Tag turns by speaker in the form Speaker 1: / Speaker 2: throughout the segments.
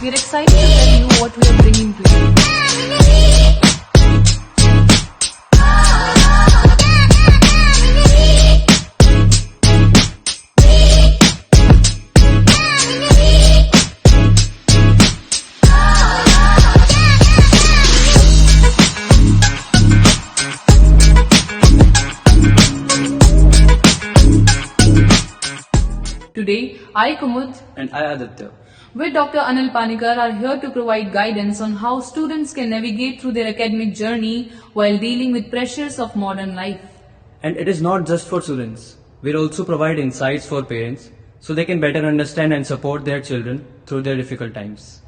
Speaker 1: We are excited to tell you what we are bringing to you. Today, I Kumud
Speaker 2: And I Aditya.
Speaker 1: with Dr Anil Pannikker are here to provide guidance on how students can navigate through their academic journey while dealing with pressures of modern life.
Speaker 2: And it is not just for students. We'll also provide insights for parents so they can better understand and support their children through their difficult times.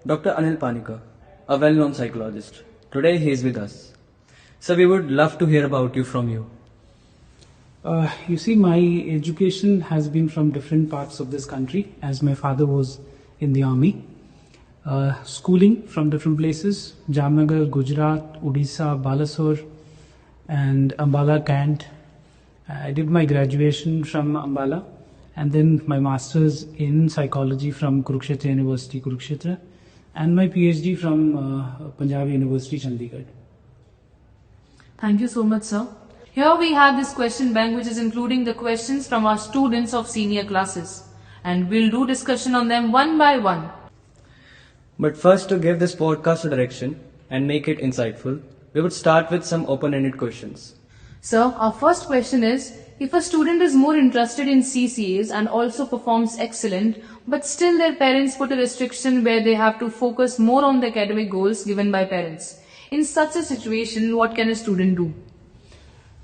Speaker 2: Dr. Anil Pannikker, a well-known psychologist. Today he is with us. So we would love to hear about you from you.
Speaker 3: You see, my education has been from different parts of this country, as my father was in the army. Schooling from different places: Jamnagar, Gujarat, Odisha, Balasore, and Ambala, Kant. I did my graduation from Ambala, and then my master's in psychology from Kurukshetra University, Kurukshetra, and my PhD from Punjab University, Chandigarh.
Speaker 1: Thank you so much, sir. Here we have this question bank which is including the questions from our students of senior classes, and we'll do discussion on them one by one.
Speaker 2: But first, to give this podcast a direction and make it insightful, we would start with some open-ended questions.
Speaker 1: Sir, our first question is, if a student is more interested in CCAs and also performs excellent, but still their parents put a restriction where they have to focus more on the academic goals given by parents. In such a situation, what can a student do?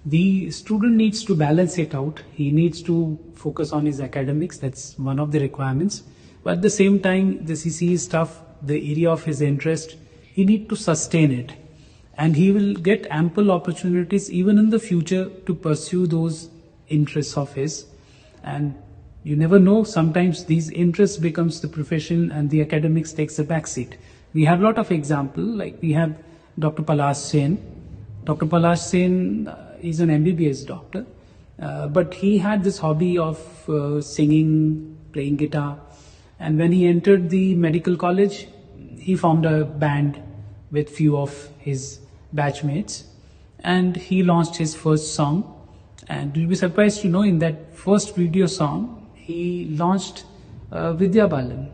Speaker 3: The student needs to balance it out. He needs to focus on his academics. That's one of the requirements. But at the same time, the CCE stuff, the area of his interest, he needs to sustain it. And he will get ample opportunities even in the future to pursue those interests of his. And you never know, sometimes these interests becomes the profession and the academics takes a backseat. We have a lot of examples, like we have Dr. Palash Sen. Dr. Palash Sen is an MBBS doctor, but he had this hobby of singing, playing guitar. And when he entered the medical college, he formed a band with few of his batchmates, and he launched his first song. And you'll be surprised to know, in that first video song, he launched Vidya Balan.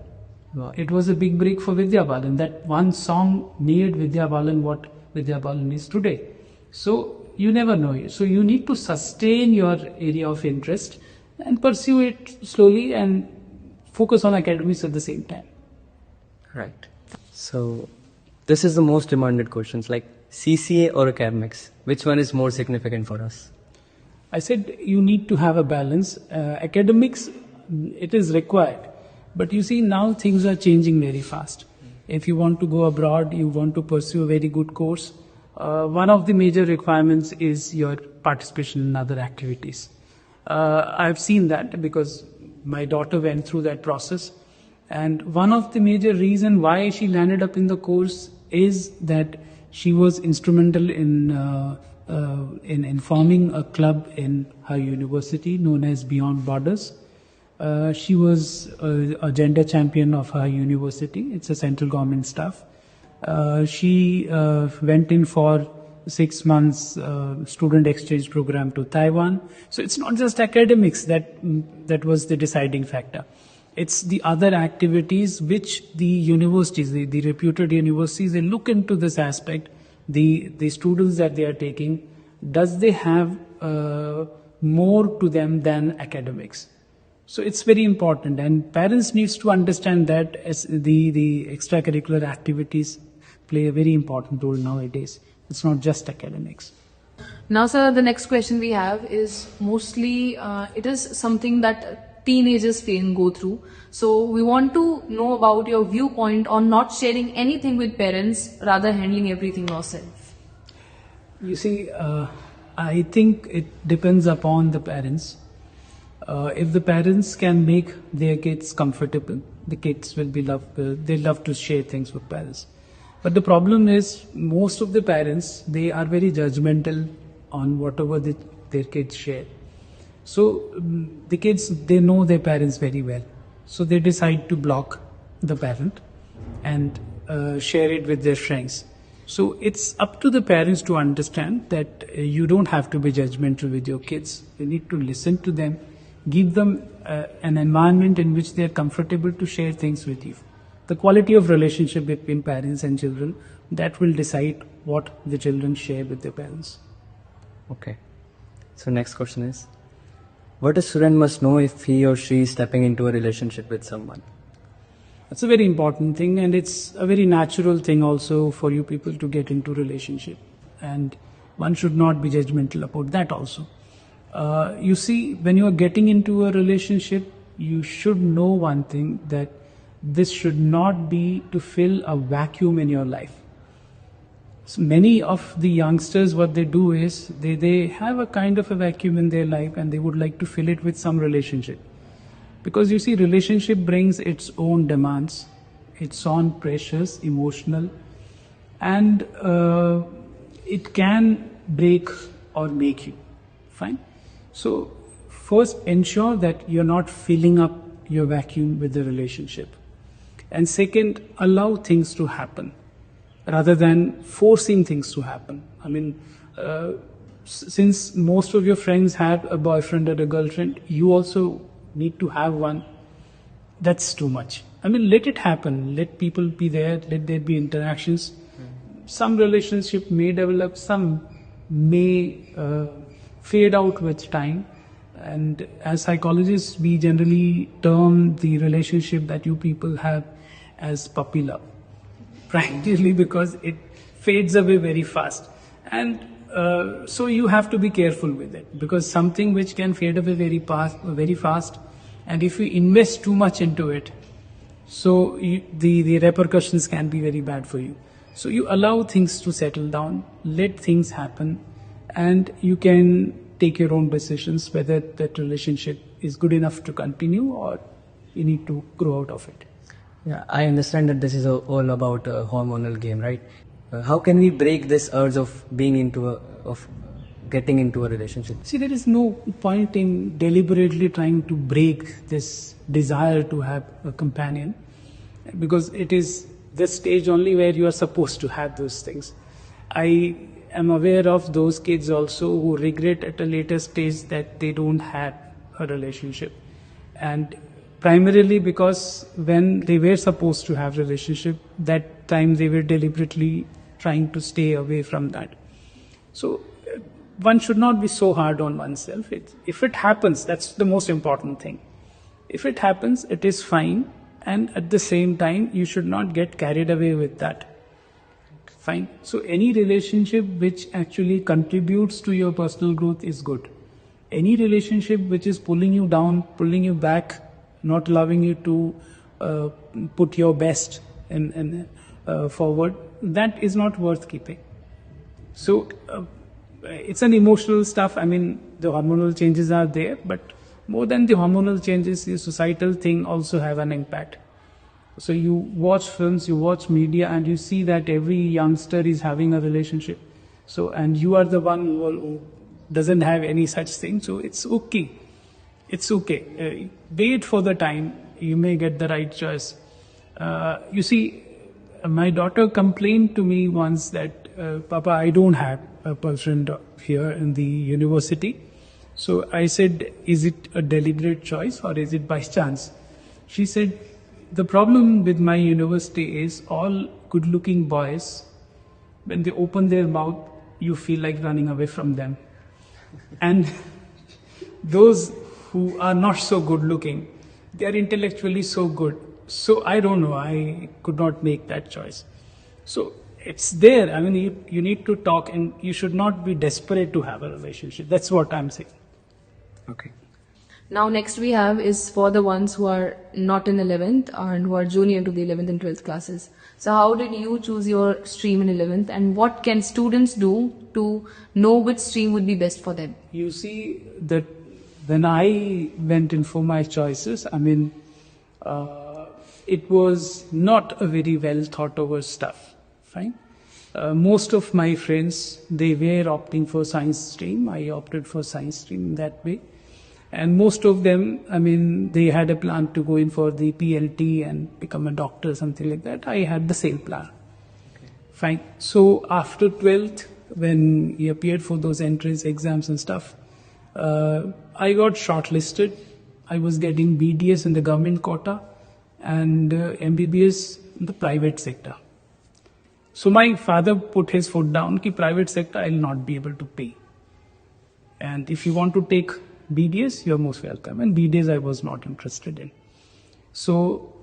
Speaker 3: It was a big break for Vidya Balan. That one song made Vidya Balan what Vidya Balan is today. So you never know. So you need to sustain your area of interest and pursue it slowly and focus on academics at the same time.
Speaker 2: Right. So this is the most demanded questions, like CCA or academics. Which one is more significant for us?
Speaker 3: I said you need to have a balance. Academics, it is required. But you see, now things are changing very fast. If you want to go abroad, you want to pursue a very good course, one of the major requirements is your participation in other activities. I've seen that because my daughter went through that process. And one of the major reasons why she landed up in the course is that she was instrumental in forming a club in her university known as Beyond Borders. She was a gender champion of her university. It's a central government staff. She went in for 6 months student exchange program to Taiwan. So it's not just academics that was the deciding factor. It's the other activities which the universities, the reputed universities, they look into this aspect. The students that they are taking, does they have more to them than academics? So it's very important, and parents needs to understand that as the extracurricular activities play a very important role nowadays. It's not just academics.
Speaker 1: Now, sir, the next question we have is mostly, it is something that teenagers go through. So we want to know about your viewpoint on not sharing anything with parents, rather handling everything yourself.
Speaker 3: You see, I think it depends upon the parents. If the parents can make their kids comfortable, the kids will be they love to share things with parents. But the problem is, most of the parents, they are very judgmental on whatever their kids share. So the kids, they know their parents very well. So they decide to block the parent and share it with their friends. So it's up to the parents to understand that you don't have to be judgmental with your kids. You need to listen to them, give them an environment in which they are comfortable to share things with you. The quality of relationship between parents and children, that will decide what the children share with their parents.
Speaker 2: Okay. So next question is, what a student must know if he or she is stepping into a relationship with someone?
Speaker 3: That's a very important thing, and it's a very natural thing also for you people to get into relationship, and one should not be judgmental about that also. You see, when you are getting into a relationship, you should know one thing, that this should not be to fill a vacuum in your life. So many of the youngsters, what they do is, they have a kind of a vacuum in their life and they would like to fill it with some relationship. Because you see, relationship brings its own demands, its own pressures, emotional, and it can break or make you. Fine? So first ensure that you're not filling up your vacuum with the relationship. And second, allow things to happen rather than forcing things to happen. I mean, since most of your friends have a boyfriend or a girlfriend, you also need to have one. That's too much. I mean, let it happen. Let people be there. Let there be interactions. Some relationship may develop, some may fade out with time. And as psychologists, we generally term the relationship that you people have as puppy love, practically because it fades away very fast. And so you have to be careful with it, because something which can fade away very fast, and if you invest too much into it, so the repercussions can be very bad for you. So you allow things to settle down, let things happen, and you can take your own decisions whether that relationship is good enough to continue or you need to grow out of it.
Speaker 2: Yeah, I understand that this is all about a hormonal game, right? How can we break this urge of getting into a relationship?
Speaker 3: See, there is no point in deliberately trying to break this desire to have a companion, because it is this stage only where you are supposed to have those things. I am aware of those kids also who regret at a later stage that they don't have a relationship, and primarily because when they were supposed to have relationship, that time they were deliberately trying to stay away from that. So one should not be so hard on oneself. If it happens, that's the most important thing. If it happens, it is fine, and at the same time, you should not get carried away with that. Fine. So any relationship which actually contributes to your personal growth is good. Any relationship which is pulling you down, pulling you back, not allowing you to put your best forward, that is not worth keeping. So it's an emotional stuff. I mean, the hormonal changes are there, but more than the hormonal changes, the societal thing also have an impact. So you watch films, you watch media, and you see that every youngster is having a relationship. So, and you are the one who doesn't have any such thing. So it's okay. It's okay. Wait for the time. You may get the right choice. You see, my daughter complained to me once that, Papa, I don't have a boyfriend here in the university. So I said, is it a deliberate choice or is it by chance? She said, the problem with my university is all good-looking boys, when they open their mouth, you feel like running away from them. And those who are not so good-looking, they are intellectually so good. So I don't know, I could not make that choice. So it's there. I mean, you need to talk, and you should not be desperate to have a relationship. That's what I'm saying.
Speaker 2: Okay.
Speaker 1: Now next we have is for the ones who are not in 11th and who are junior to the 11th and 12th classes. So how did you choose your stream in 11th, and what can students do to know which stream would be best for them?
Speaker 3: You see, that when I went in for my choices, I mean, it was not a very well thought over stuff. Fine. Most of my friends, they were opting for science stream. I opted for science stream that way. And most of them, I mean, they had a plan to go in for the PLT and become a doctor, something like that. I had the same plan. Fine. So after 12th, when he appeared for those entrance exams and stuff, I got shortlisted. I was getting BDS in the government quota and MBBS in the private sector. So my father put his foot down, ki private sector I will not be able to pay. And if you want to take BDS, you are most welcome. And BDS I was not interested in. So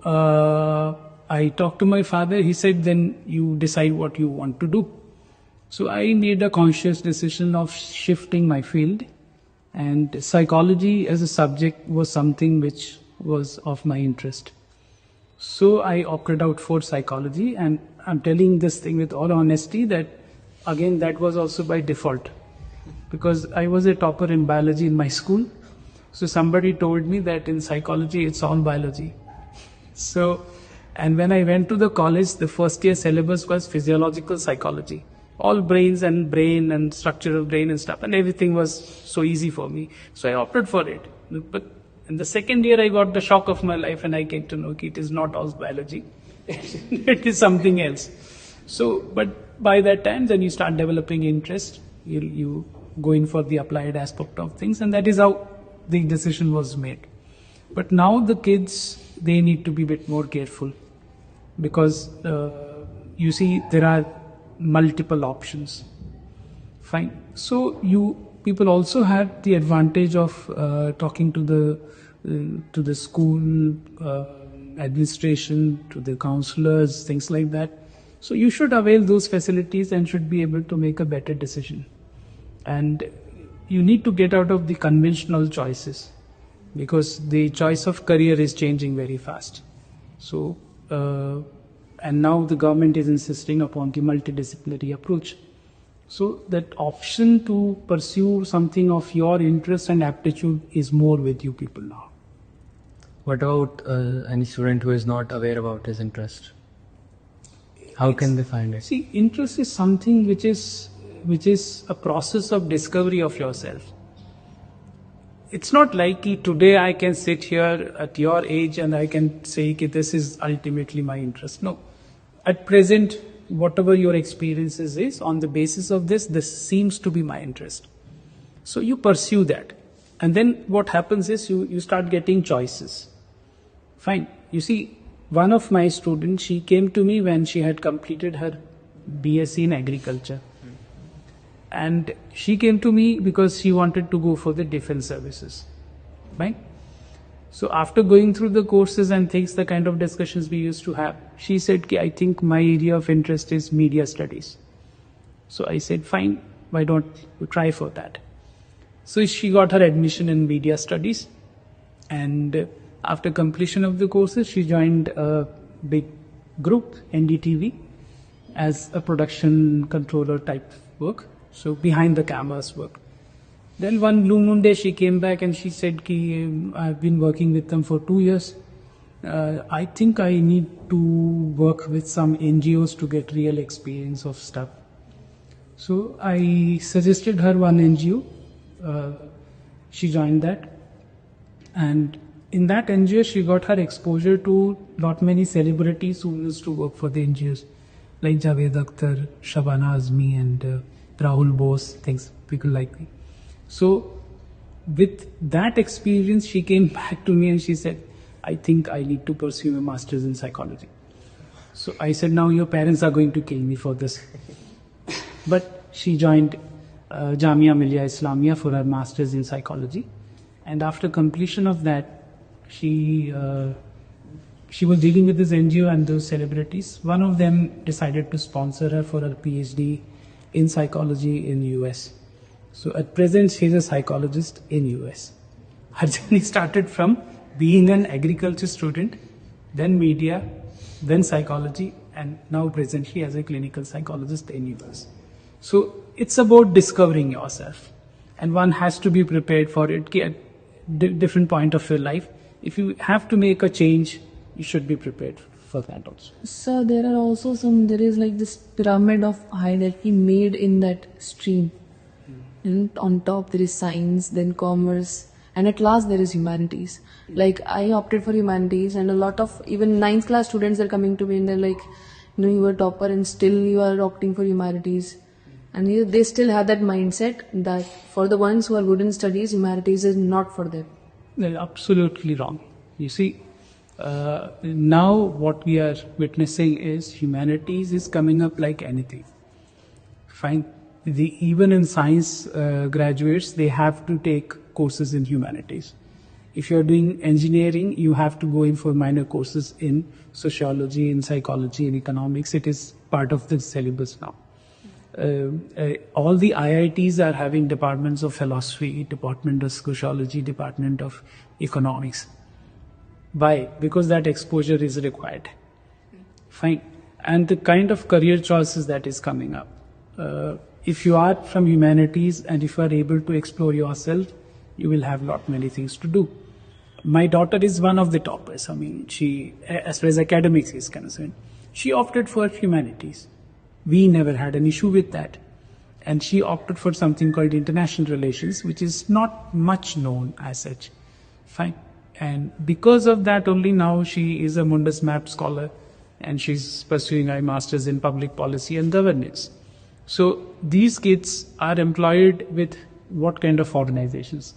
Speaker 3: I talked to my father. He said, then you decide what you want to do. So I made a conscious decision of shifting my field. And psychology as a subject was something which was of my interest. So I opted out for psychology, and I'm telling this thing with all honesty that again that was also by default, because I was a topper in biology in my school. So somebody told me that in psychology it's all biology. So, and when I went to the college, the first year syllabus was physiological psychology. All brains and brain and structure of brain and stuff, and everything was so easy for me. So I opted for it. But in the second year, I got the shock of my life, and I came to know that it is not all biology. It is something else. So, but by that time, then you start developing interest. You go in for the applied aspect of things, and that is how the decision was made. But now the kids, they need to be a bit more careful, because you see there are multiple options. Fine. So people also have the advantage of talking to the school administration, to the counselors, things like that. So you should avail those facilities and should be able to make a better decision. And you need to get out of the conventional choices, because the choice of career is changing very fast. So and now the government is insisting upon the multidisciplinary approach. So that option to pursue something of your interest and aptitude is more with you people now.
Speaker 2: What about any student who is not aware about his interest? How can they find it?
Speaker 3: See, interest is something which is a process of discovery of yourself. It's not like today I can sit here at your age and I can say this is ultimately my interest. No. At present, whatever your experiences is, on the basis of this seems to be my interest. So you pursue that. And then what happens is you start getting choices. Fine. You see, one of my students, she came to me when she had completed her BSc in agriculture. And she came to me because she wanted to go for the defense services. Right? So after going through the courses and things, the kind of discussions we used to have, she said, I think my area of interest is media studies. So I said, fine, why don't you try for that? So she got her admission in media studies, and after completion of the courses, she joined a big group, NDTV, as a production controller type work. So behind the cameras work. Then one blue moon day she came back and she said, I've been working with them for 2 years. I think I need to work with some NGOs to get real experience of stuff. So I suggested her one NGO. She joined that. And in that NGO, she got her exposure to not many celebrities who used to work for the NGOs, like Javed Akhtar, Shabana Azmi, and Rahul Bose, things, people like me. So with that experience, she came back to me and she said, I think I need to pursue a master's in psychology. So I said, now your parents are going to kill me for this. But she joined Jamia Millia Islamia for her master's in psychology. And after completion of that, she was dealing with this NGO and those celebrities. One of them decided to sponsor her for her PhD in psychology in US. So at present, she's a psychologist in US. Her journey started from being an agriculture student, then media, then psychology, and now presently as a clinical psychologist in US. So it's about discovering yourself, and one has to be prepared for it at different point of your life. If you have to make a change, you should be prepared for that also.
Speaker 4: So there are also there is like this pyramid of hierarchy made in that stream. And on top there is science, then commerce, and at last there is humanities. Like I opted for humanities, and a lot of even ninth class students are coming to me and they're like, you were topper and still you are opting for humanities. And they still have that mindset that for the ones who are good in studies, humanities is not for them.
Speaker 3: They're absolutely wrong. You see, now what we are witnessing is humanities is coming up like anything. Fine. Even in science graduates, they have to take courses in humanities. If you're doing engineering, you have to go in for minor courses in sociology, in psychology, in economics. It is part of the syllabus now. All the IITs are having departments of philosophy, department of sociology, department of economics. Why? Because that exposure is required. Fine. And the kind of career choices that is coming up. If you are from humanities and if you are able to explore yourself, you will have lot many things to do. My daughter is one of the toppers. I mean, she, as far as academics is concerned, she opted for humanities. We never had an issue with that. And she opted for something called international relations, which is not much known as such. Fine. And because of that only now she is a Mundus Map scholar and she's pursuing a master's in public policy and governance. So these kids are employed with what kind of organizations?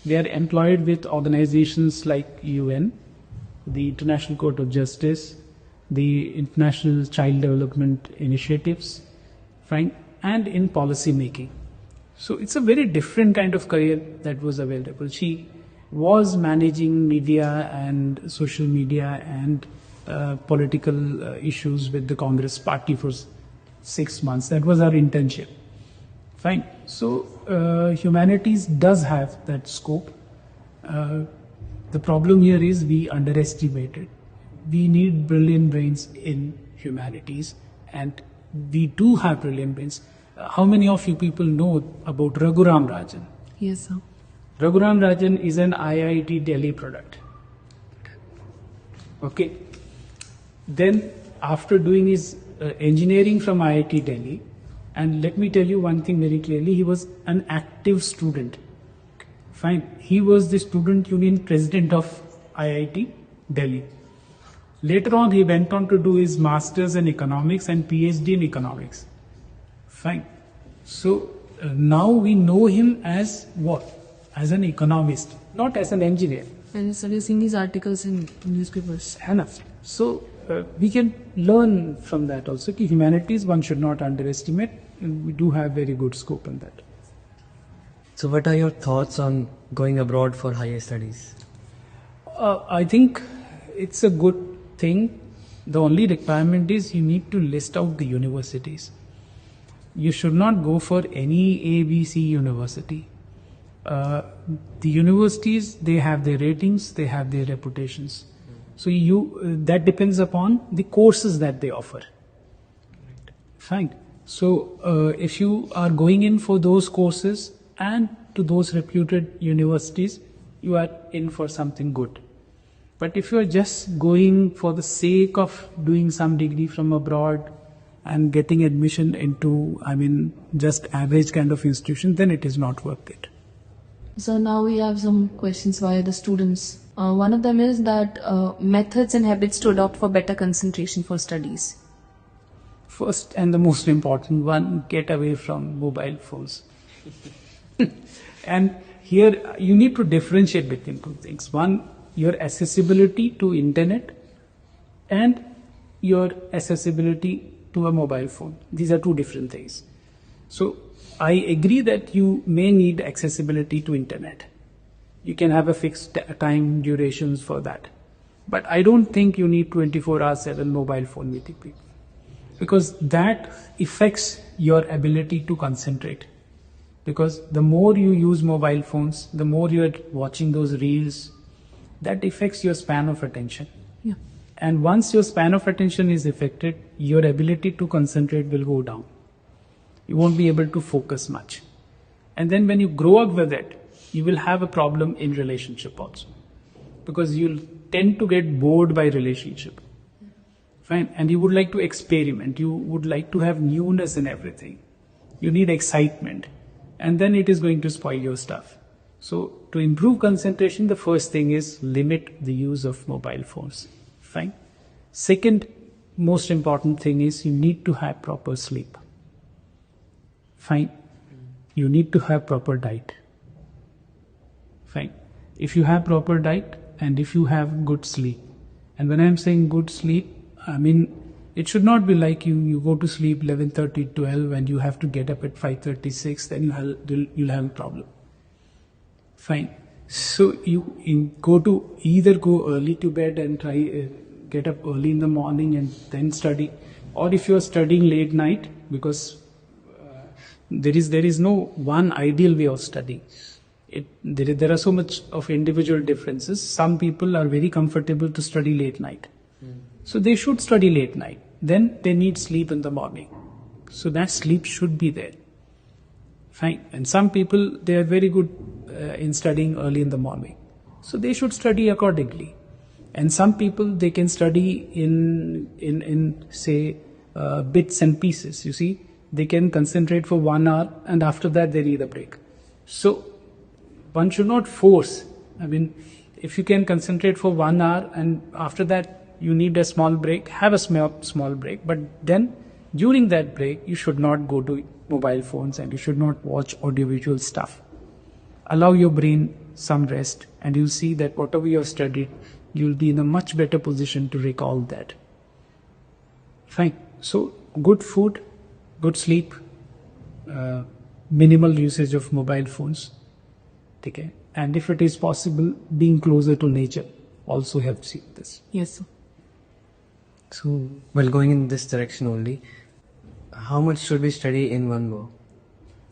Speaker 3: They are employed with organizations like UN, the International Court of Justice, the International Child Development Initiatives, fine, and in policy making. So it's a very different kind of career that was available. She was managing media and social media and political issues with the Congress party for 6 months. That was our internship. Fine. So humanities does have that scope. The problem here is we underestimate it. We need brilliant brains in humanities, and we do have brilliant brains. How many of you people know about Raghuram Rajan?
Speaker 4: Yes, sir.
Speaker 3: Raghuram Rajan is an IIT Delhi product. Okay. Then after doing his engineering from IIT Delhi, and let me tell you one thing very clearly, he was an active student. Fine. He was the student union president of IIT Delhi. Later on, he went on to do his master's in economics and PhD in economics. Fine. So now we know him as what? As an economist, not as an engineer.
Speaker 4: And suggesting these articles in newspapers.
Speaker 3: Enough. So we can learn from that also. Ki humanities one should not underestimate, and we do have very good scope in that.
Speaker 2: So what are your thoughts on going abroad for higher studies?
Speaker 3: I think it's a good thing. The only requirement is you need to list out the universities. You should not go for any ABC university. The universities, they have their ratings, they have their reputations. So that depends upon the courses that they offer. Fine. So if you are going in for those courses and to those reputed universities, you are in for something good. But if you are just going for the sake of doing some degree from abroad and getting admission into, just average kind of institution, then it is not worth it.
Speaker 4: So now we have some questions via the students. One of them is that methods and habits to adopt for better concentration for studies.
Speaker 3: First and the most important one, get away from mobile phones. And here you need to differentiate between two things. One, your accessibility to internet and your accessibility to a mobile phone. These are two different things. So I agree that you may need accessibility to internet. You can have a fixed time durations for that. But I don't think you need 24/7 mobile phone with you, because that affects your ability to concentrate. Because the more you use mobile phones, the more you're watching those reels, that affects your span of attention.
Speaker 4: Yeah.
Speaker 3: And once your span of attention is affected, your ability to concentrate will go down. You won't be able to focus much. And then when you grow up with it, you will have a problem in relationship also. Because you'll tend to get bored by relationship. Fine. And you would like to experiment. You would like to have newness in everything. You need excitement. And then it is going to spoil your stuff. So to improve concentration, the first thing is limit the use of mobile phones. Fine. Second most important thing is you need to have proper sleep. Fine. You need to have proper diet. Fine. If you have proper diet and if you have good sleep, and when I'm saying good sleep, I mean it should not be like you go to sleep 11:30, 12 and you have to get up at 5:36, then you'll have a problem. Fine. So you either go early to bed and try get up early in the morning and then study, or if you are studying late night, because there is no one ideal way of studying. There are so much of individual differences. Some people are very comfortable to study late night. So they should study late night. Then they need sleep in the morning. So that sleep should be there. Fine. And some people, they are very good in studying early in the morning. So they should study accordingly. And some people, they can study in say, bits and pieces. You see, they can concentrate for 1 hour and after that they need a break. So one should not force. I mean, if you can concentrate for 1 hour and after that you need a small break, have a small break. But then during that break, you should not go to mobile phones and you should not watch audiovisual stuff. Allow your brain some rest and you'll see that whatever you have studied, you'll be in a much better position to recall that. Fine. So good food, good sleep, minimal usage of mobile phones. Okay. And if it is possible, being closer to nature also helps you with this.
Speaker 4: Yes, sir.
Speaker 2: So, well, going in this direction only, how much should we study in one go?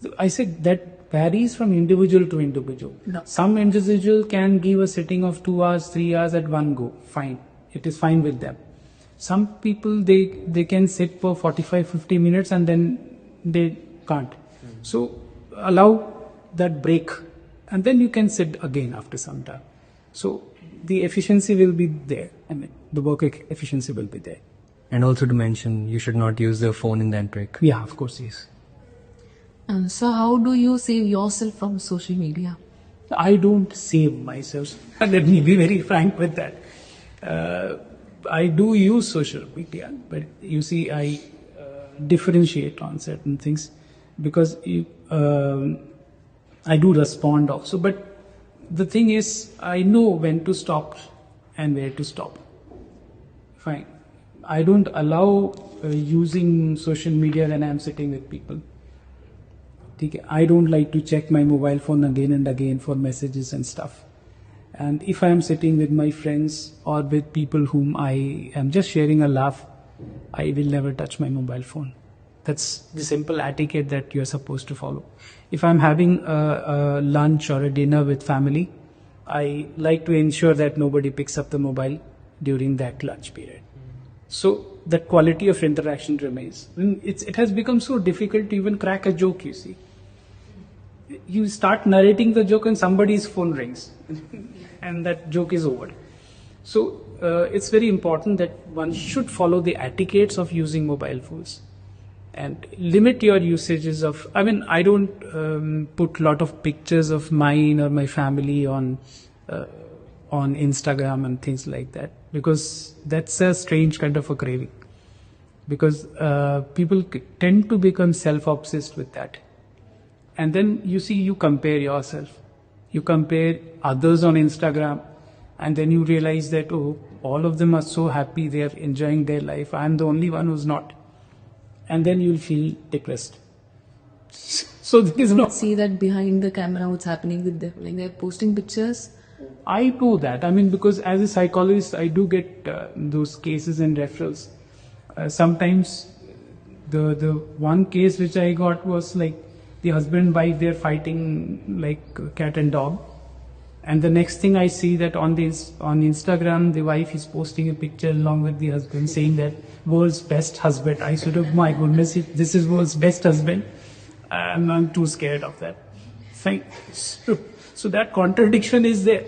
Speaker 3: So I said that varies from individual to individual.
Speaker 4: No.
Speaker 3: Some individual can give a sitting of 2 hours, 3 hours at one go. Fine. It is fine with them. Some people, they can sit for 45, 50 minutes and then they can't. So allow that break and then you can sit again after some time. So the efficiency will be there. I mean, the work efficiency will be there.
Speaker 2: And also to mention, you should not use the phone in that break.
Speaker 3: Yeah, of course, yes.
Speaker 4: So how do you save yourself from social media?
Speaker 3: I don't save myself. Let me be very frank with that. I do use social media, but you see, I differentiate on certain things because I do respond also. But the thing is, I know when to stop and where to stop. Fine. I don't allow using social media when I'm sitting with people. I don't like to check my mobile phone again and again for messages and stuff. And if I am sitting with my friends or with people whom I am just sharing a laugh, I will never touch my mobile phone. That's the simple etiquette that you're supposed to follow. If I'm having a lunch or a dinner with family, I like to ensure that nobody picks up the mobile during that lunch period. So that quality of interaction remains. It has become so difficult to even crack a joke, you see. You start narrating the joke and somebody's phone rings and that joke is over. So it's very important that one should follow the etiquettes of using mobile phones and limit your usages of, I mean, I don't put a lot of pictures of mine or my family on Instagram and things like that, because that's a strange kind of a craving. Because people tend to become self-obsessed with that. And then you see, you compare yourself. You compare others on Instagram and then you realize that, oh, all of them are so happy, they are enjoying their life. I'm the only one who's not. And then you'll feel depressed. So there is no...
Speaker 4: See that behind the camera what's happening with them, like they're posting pictures.
Speaker 3: I do that. I mean, because as a psychologist, I do get those cases and referrals. Sometimes the one case which I got was like the husband and wife, they're fighting like cat and dog. And the next thing I see that on Instagram, the wife is posting a picture along with the husband saying that world's best husband. I said, oh my goodness, this is world's best husband. I'm too scared of that. Fine. So that contradiction is there.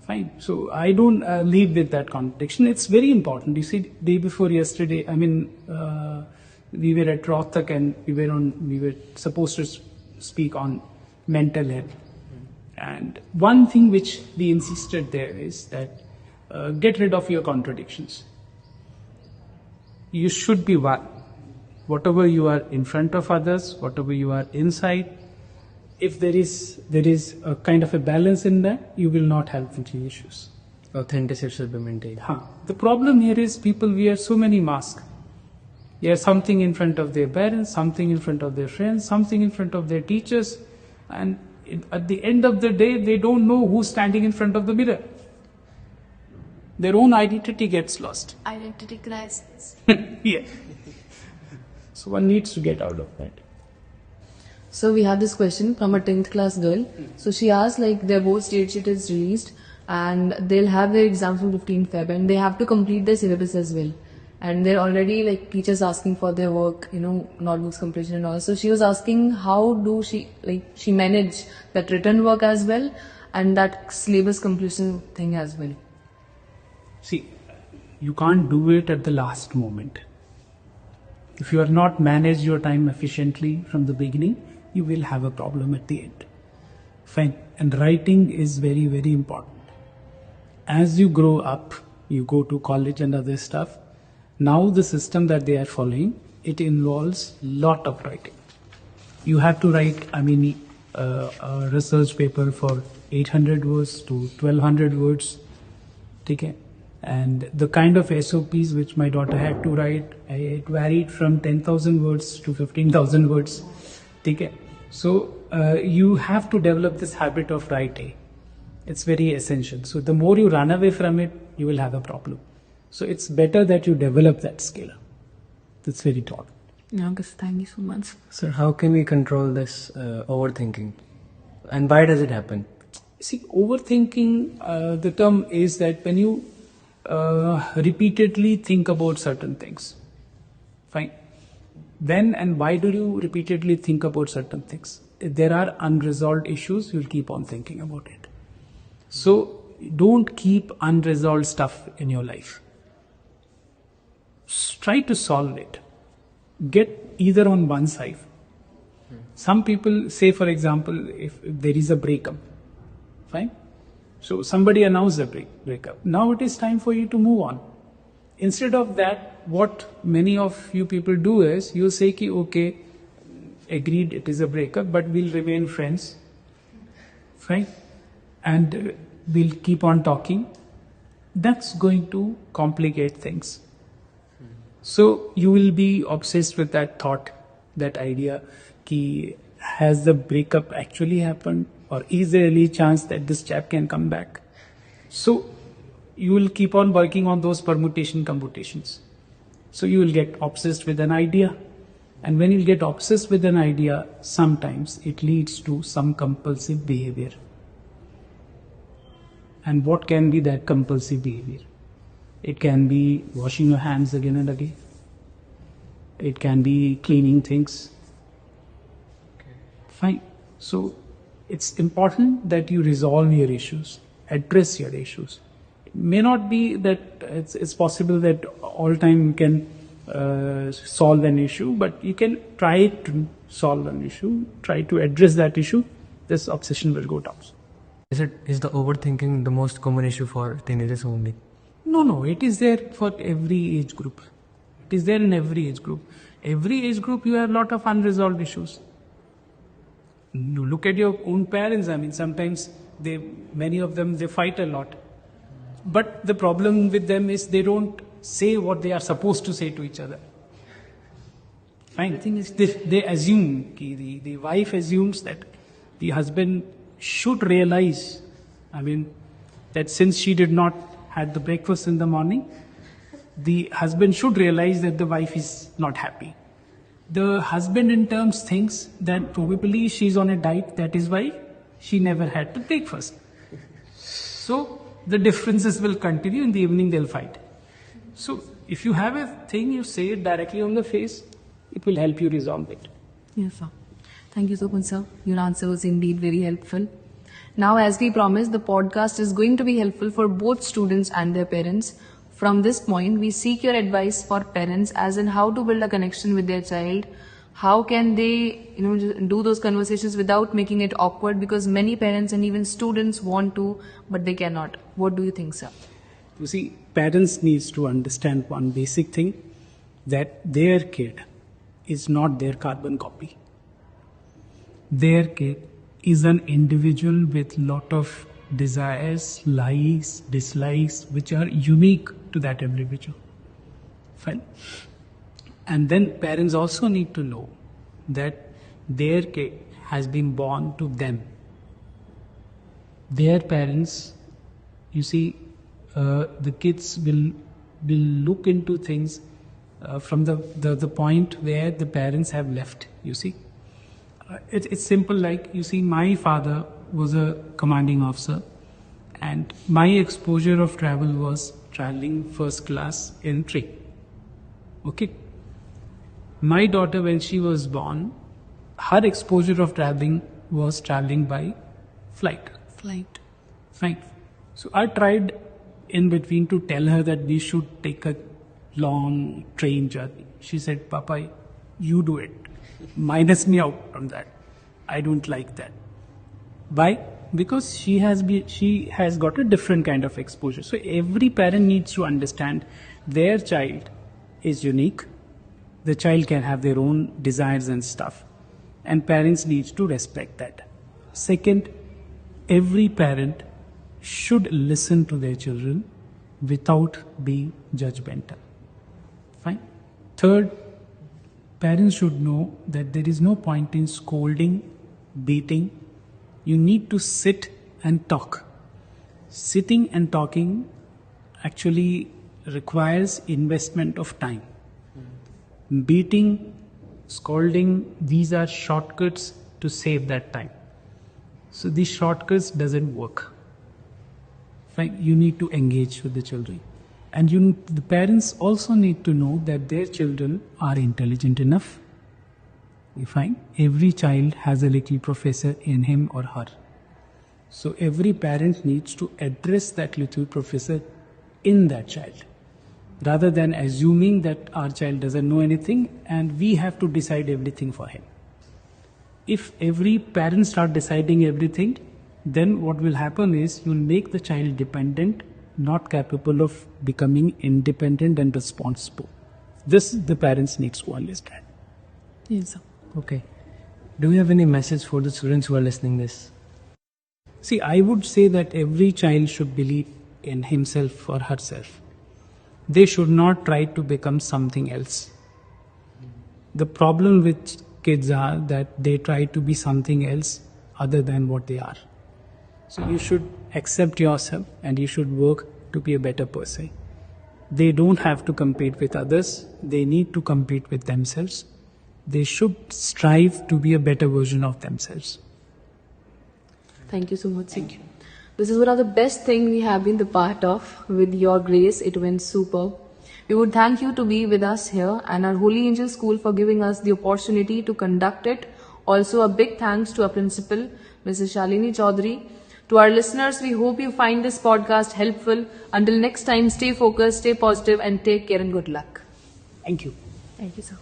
Speaker 3: Fine. So I don't live with that contradiction. It's very important. You see, day before yesterday, I mean, we were at Rohtak and we were supposed to speak on mental health. And one thing which we insisted there is that get rid of your contradictions. You should be one. Whatever you are in front of others, whatever you are inside, if there is a kind of a balance in that, you will not have any issues.
Speaker 2: Authenticity should be maintained.
Speaker 3: The problem here is people wear so many masks. They are something in front of their parents, something in front of their friends, something in front of their teachers, and at the end of the day, they don't know who's standing in front of the mirror. Their own identity gets lost.
Speaker 4: Identity crisis.
Speaker 3: Yeah. So one needs to get out of that.
Speaker 4: So we have this question from a 10th class girl. So she asked, like, their board state sheet is released and they'll have their exams on 15th Feb and they have to complete their syllabus as well. And they're already like teachers asking for their work, notebooks completion and all. So she was asking how do she manage that written work as well and that syllabus completion thing as well.
Speaker 3: See, you can't do it at the last moment. If you are not managed your time efficiently from the beginning, you will have a problem at the end. Fine. And writing is very, very important. As you grow up, you go to college and other stuff. Now the system that they are following, it involves lot of writing. You have to write, a research paper for 800 words to 1200 words. Okay? And the kind of SOPs which my daughter had to write, it varied from 10,000 words to 15,000 words. Okay? So you have to develop this habit of writing. It's very essential. So the more you run away from it, you will have a problem. So it's better that you develop that skill. That's very important.
Speaker 4: Thank you so much.
Speaker 2: Sir, how can we control this overthinking? And why does it happen?
Speaker 3: See, overthinking, the term is that when you repeatedly think about certain things. Fine. When and why do you repeatedly think about certain things? If there are unresolved issues, you'll keep on thinking about it. So don't keep unresolved stuff in your life. Try to solve it. Get either on one side. Some people say, for example, if there is a breakup, fine. So somebody announced a breakup. Now it is time for you to move on. Instead of that, what many of you people do is, you say, okay, agreed it is a breakup, but we'll remain friends. Fine. And we'll keep on talking. That's going to complicate things. So you will be obsessed with that thought, that idea, has the breakup actually happened, or is there any chance that this chap can come back? So you will keep on working on those permutations. So you will get obsessed with an idea. And when you get obsessed with an idea, sometimes it leads to some compulsive behavior. And what can be that compulsive behavior? It can be washing your hands again and again. It can be cleaning things. Okay. Fine. So it's important that you resolve your issues, address your issues. It may not be that it's possible that all time you can solve an issue, but you can try to solve an issue, try to address that issue. This obsession will go down.
Speaker 2: Is the overthinking the most common issue for teenagers only?
Speaker 3: No, it is there for every age group. It is there in every age group. Every age group you have a lot of unresolved issues. You look at your own parents, sometimes many of them, they fight a lot. But the problem with them is they don't say what they are supposed to say to each other. Fine. The thing is, they assume, the wife assumes that the husband should realize, that since she did not had the breakfast in the morning, the husband should realize that the wife is not happy. The husband in terms thinks that probably she's on a diet, that is why she never had the breakfast. So the differences will continue, in the evening they'll fight. So if you have a thing, you say it directly on the face, it will help you resolve it.
Speaker 4: Yes, sir. Thank you so much, sir. Your answer was indeed very helpful. Now, as we promised, the podcast is going to be helpful for both students and their parents. From this point, we seek your advice for parents as in how to build a connection with their child,
Speaker 1: how can they, just do those conversations without making it awkward? Because many parents and even students want to, but they cannot. What do you think, sir?
Speaker 3: You see, parents needs to understand one basic thing, that their kid is not their carbon copy. Their kid is an individual with lot of desires, likes, dislikes, which are unique to that individual. Fine. And then parents also need to know that their kid has been born to them. Their parents, you see, the kids will look into things from the point where the parents have left, you see. It's simple, like, you see, my father was a commanding officer, and my exposure of travel was traveling first class in train. Okay. My daughter, when she was born, her exposure of traveling was traveling by flight. Fine. So I tried in between to tell her that we should take a long train journey. She said, Papa, you do it. Minus me out from that. I don't like that. Why? Because she has got a different kind of exposure. So every parent needs to understand their child is unique. The child can have their own desires and stuff. And parents need to respect that. Second, every parent should listen to their children without being judgmental. Fine. Third, parents should know that there is no point in scolding, beating. You need to sit and talk. Sitting and talking actually requires investment of time. Beating, scolding, these are shortcuts to save that time. So these shortcuts doesn't work. Fine. You need to engage with the children. And the parents also need to know that their children are intelligent enough. You find every child has a little professor in him or her. So every parent needs to address that little professor in that child, rather than assuming that our child doesn't know anything and we have to decide everything for him. If every parent start deciding everything, then what will happen is you'll make the child dependent, not capable of becoming independent and responsible. This the parents needs to understand.
Speaker 4: Yes, sir.
Speaker 2: Okay. Do you have any message for the students who are listening this?
Speaker 3: See, I would say that every child should believe in himself or herself. They should not try to become something else. The problem with kids are that they try to be something else other than what they are. So you should accept yourself and you should work to be a better person. They don't have to compete with others. They need to compete with themselves. They should strive to be a better version of themselves.
Speaker 4: Thank you so much. Thank you. This is one of the best things we have been the part of. With your grace, it went superb. We would thank you to be with us here and our Holy Angel School for giving us the opportunity to conduct it. Also, a big thanks to our principal, Mrs. Shalini Chaudhary. To our listeners, we hope you find this podcast helpful. Until next time, stay focused, stay positive, and take care and good luck.
Speaker 3: Thank you.
Speaker 4: Thank you, sir.